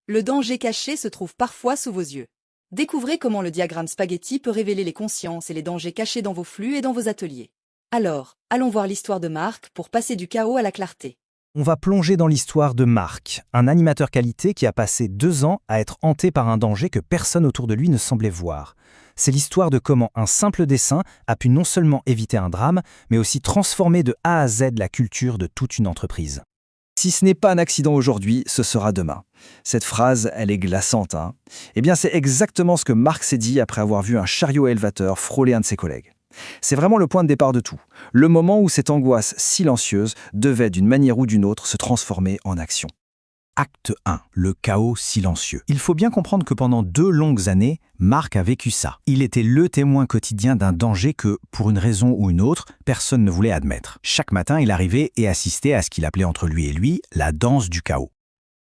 Le danger caché se trouve parfois sous vos yeux. Découvrez comment le diagramme spaghetti peut révéler les consciences et les dangers cachés dans vos flux et dans vos ateliers. Alors, allons voir l'histoire de Marc pour passer du chaos à la clarté. On va plonger dans l'histoire de Marc, un animateur qualité qui a passé 2 ans à être hanté par un danger que personne autour de lui ne semblait voir. C'est l'histoire de comment un simple dessin a pu non seulement éviter un drame, mais aussi transformer de A à Z la culture de toute une entreprise. Si ce n'est pas un accident aujourd'hui, ce sera demain. Cette phrase, elle est glaçante, hein. Eh bien, c'est exactement ce que Marc s'est dit après avoir vu un chariot élevateur frôler un de ses collègues. C'est vraiment le point de départ de tout. Le moment où cette angoisse silencieuse devait, d'une manière ou d'une autre, se transformer en action. Acte 1, le chaos silencieux. Il faut bien comprendre que pendant 2 longues années, Marc a vécu ça. Il était le témoin quotidien d'un danger que, pour une raison ou une autre, personne ne voulait admettre. Chaque matin, il arrivait et assistait à ce qu'il appelait entre lui et lui la danse du chaos.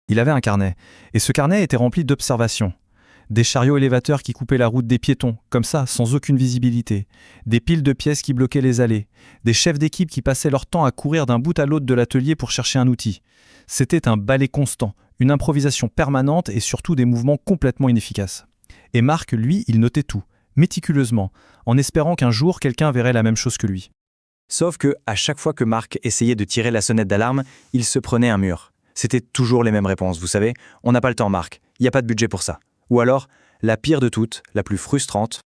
Il avait un carnet, et ce carnet était rempli d'observations. Des chariots élévateurs qui coupaient la route des piétons, comme ça, sans aucune visibilité. Des piles de pièces qui bloquaient les allées. Des chefs d'équipe qui passaient leur temps à courir d'un bout à l'autre de l'atelier pour chercher un outil. C'était un balai constant, une improvisation permanente et surtout des mouvements complètement inefficaces. Et Marc, lui, il notait tout, méticuleusement, en espérant qu'un jour quelqu'un verrait la même chose que lui. Sauf que, à chaque fois que Marc essayait de tirer la sonnette d'alarme, il se prenait un mur. C'était toujours les mêmes réponses, vous savez. On n'a pas le temps, Marc. Il n'y a pas de budget pour ça. Ou alors, la pire de toutes, la plus frustrante.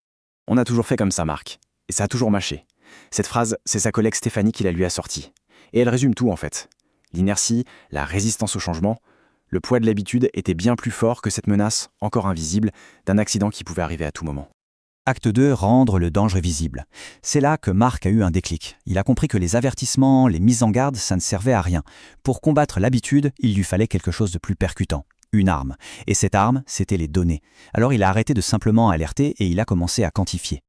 On a toujours fait comme ça, Marc. Et ça a toujours mâché. Cette phrase, c'est sa collègue Stéphanie qui la lui a sortie. Et elle résume tout, en fait. L'inertie, la résistance au changement, le poids de l'habitude était bien plus fort que cette menace, encore invisible, d'un accident qui pouvait arriver à tout moment. Acte 2, rendre le danger visible. C'est là que Marc a eu un déclic. Il a compris que les avertissements, les mises en garde, ça ne servait à rien. Pour combattre l'habitude, il lui fallait quelque chose de plus percutant. Une arme. Et cette arme, c'était les données. Alors il a arrêté de simplement alerter et il a commencé à quantifier.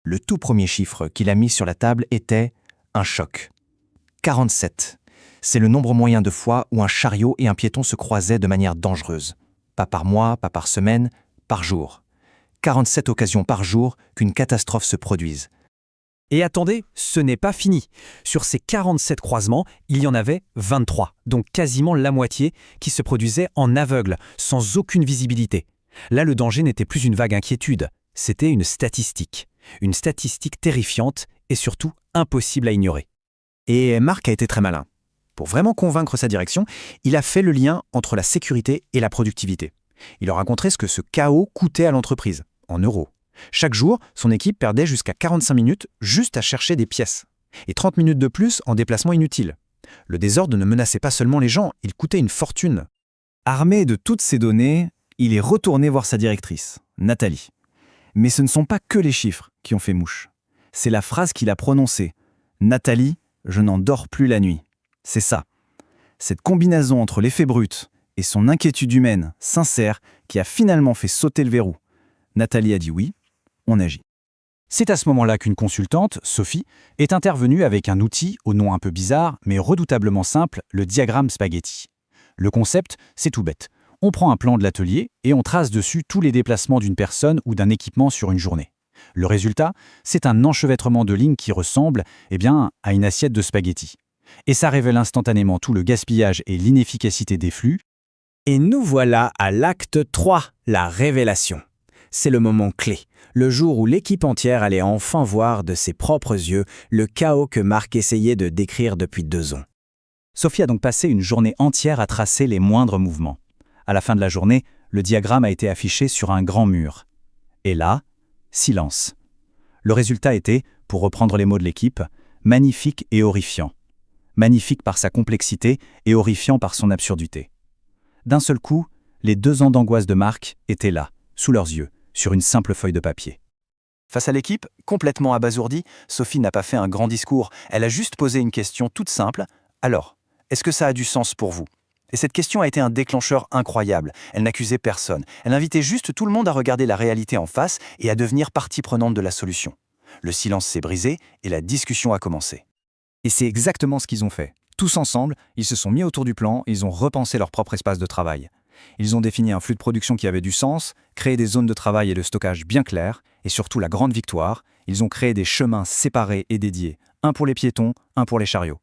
Le tout premier chiffre qu'il a mis sur la table était un choc. 47. C'est le nombre moyen de fois où un chariot et un piéton se croisaient de manière dangereuse. Pas par mois, pas par semaine, par jour. 47 occasions par jour qu'une catastrophe se produise. Et attendez, ce n'est pas fini. Sur ces 47 croisements, il y en avait 23, donc quasiment la moitié, qui se produisaient en aveugle, sans aucune visibilité. Là, le danger n'était plus une vague inquiétude, c'était une statistique. Une statistique terrifiante et surtout impossible à ignorer. Et Marc a été très malin. Pour vraiment convaincre sa direction, il a fait le lien entre la sécurité et la productivité. Il leur a raconté ce que ce chaos coûtait à l'entreprise, en euros. Chaque jour, son équipe perdait jusqu'à 45 minutes juste à chercher des pièces. Et 30 minutes de plus en déplacement inutile. Le désordre ne menaçait pas seulement les gens, il coûtait une fortune. Armé de toutes ces données, il est retourné voir sa directrice, Nathalie. Mais ce ne sont pas que les chiffres qui ont fait mouche. C'est la phrase qu'il a prononcée. « Nathalie, je n'en dors plus la nuit ». C'est ça. Cette combinaison entre l'effet brut et son inquiétude humaine, sincère, qui a finalement fait sauter le verrou. Nathalie a dit oui, on agit. C'est à ce moment-là qu'une consultante, Sophie, est intervenue avec un outil au nom un peu bizarre, mais redoutablement simple, le diagramme spaghetti. Le concept, c'est tout bête. On prend un plan de l'atelier et on trace dessus tous les déplacements d'une personne ou d'un équipement sur une journée. Le résultat, c'est un enchevêtrement de lignes qui ressemble, à une assiette de spaghetti. Et ça révèle instantanément tout le gaspillage et l'inefficacité des flux. Et nous voilà à l'acte 3, la révélation. C'est le moment clé, le jour où l'équipe entière allait enfin voir de ses propres yeux le chaos que Marc essayait de décrire depuis 2 ans. Sophie a donc passé une journée entière à tracer les moindres mouvements. À la fin de la journée, le diagramme a été affiché sur un grand mur. Et là, silence. Le résultat était, pour reprendre les mots de l'équipe, magnifique et horrifiant. Magnifique par sa complexité et horrifiant par son absurdité. D'un seul coup, les 2 ans d'angoisse de Marc étaient là, sous leurs yeux, sur une simple feuille de papier. Face à l'équipe, complètement abasourdie, Sophie n'a pas fait un grand discours, elle a juste posé une question toute simple. Alors, est-ce que ça a du sens pour vous ? Et cette question a été un déclencheur incroyable. Elle n'accusait personne. Elle invitait juste tout le monde à regarder la réalité en face et à devenir partie prenante de la solution. Le silence s'est brisé et la discussion a commencé. Et c'est exactement ce qu'ils ont fait. Tous ensemble, ils se sont mis autour du plan et ils ont repensé leur propre espace de travail. Ils ont défini un flux de production qui avait du sens, créé des zones de travail et de stockage bien claires, et surtout la grande victoire, ils ont créé des chemins séparés et dédiés, un pour les piétons, un pour les chariots.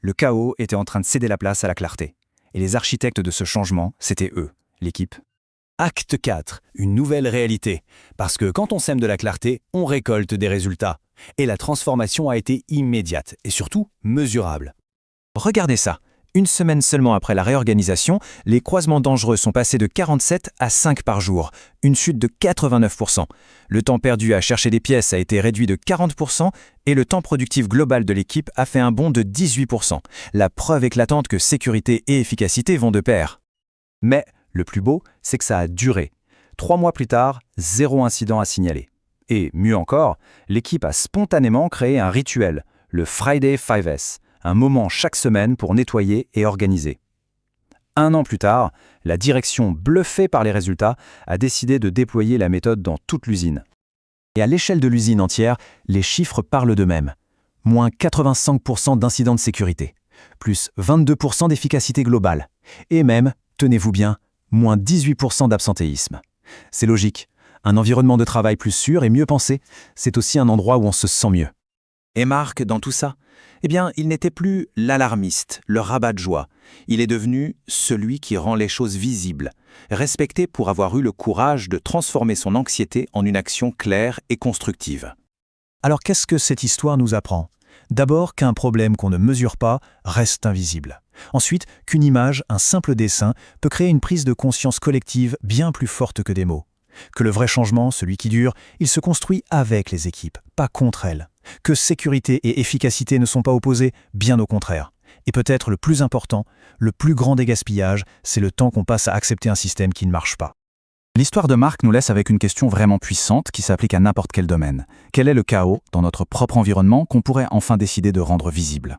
Le chaos était en train de céder la place à la clarté. Et les architectes de ce changement, c'était eux, l'équipe. Acte 4, une nouvelle réalité. Parce que quand on sème de la clarté, on récolte des résultats. Et la transformation a été immédiate et surtout mesurable. Regardez ça. Une semaine seulement après la réorganisation, les croisements dangereux sont passés de 47 à 5 par jour, une chute de 89%. Le temps perdu à chercher des pièces a été réduit de 40% et le temps productif global de l'équipe a fait un bond de 18%. La preuve éclatante que sécurité et efficacité vont de pair. Mais le plus beau, c'est que ça a duré. 3 mois plus tard, 0 incident à signaler. Et mieux encore, l'équipe a spontanément créé un rituel, le Friday 5S, un moment chaque semaine pour nettoyer et organiser. 1 an plus tard, la direction, bluffée par les résultats, a décidé de déployer la méthode dans toute l'usine. Et à l'échelle de l'usine entière, les chiffres parlent d'eux-mêmes. Moins 85% d'incidents de sécurité, plus 22% d'efficacité globale, et même, tenez-vous bien, moins 18% d'absentéisme. C'est logique, un environnement de travail plus sûr et mieux pensé, c'est aussi un endroit où on se sent mieux. Et Marc, dans tout ça, eh bien, il n'était plus l'alarmiste, le rabat-de-joie. Il est devenu celui qui rend les choses visibles, respecté pour avoir eu le courage de transformer son anxiété en une action claire et constructive. Alors qu'est-ce que cette histoire nous apprend? D'abord qu'un problème qu'on ne mesure pas reste invisible. Ensuite, qu'une image, un simple dessin, peut créer une prise de conscience collective bien plus forte que des mots. Que le vrai changement, celui qui dure, il se construit avec les équipes, pas contre elles. Que sécurité et efficacité ne sont pas opposées, bien au contraire. Et peut-être le plus important, le plus grand des gaspillages, c'est le temps qu'on passe à accepter un système qui ne marche pas. L'histoire de Marc nous laisse avec une question vraiment puissante qui s'applique à n'importe quel domaine. Quel est le chaos dans notre propre environnement qu'on pourrait enfin décider de rendre visible?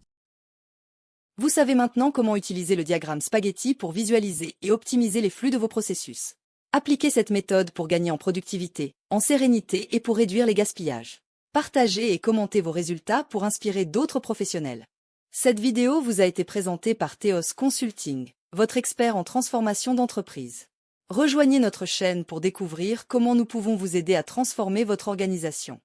Vous savez maintenant comment utiliser le diagramme spaghetti pour visualiser et optimiser les flux de vos processus. Appliquez cette méthode pour gagner en productivité, en sérénité et pour réduire les gaspillages. Partagez et commentez vos résultats pour inspirer d'autres professionnels. Cette vidéo vous a été présentée par Theos Consulting, votre expert en transformation d'entreprise. Rejoignez notre chaîne pour découvrir comment nous pouvons vous aider à transformer votre organisation.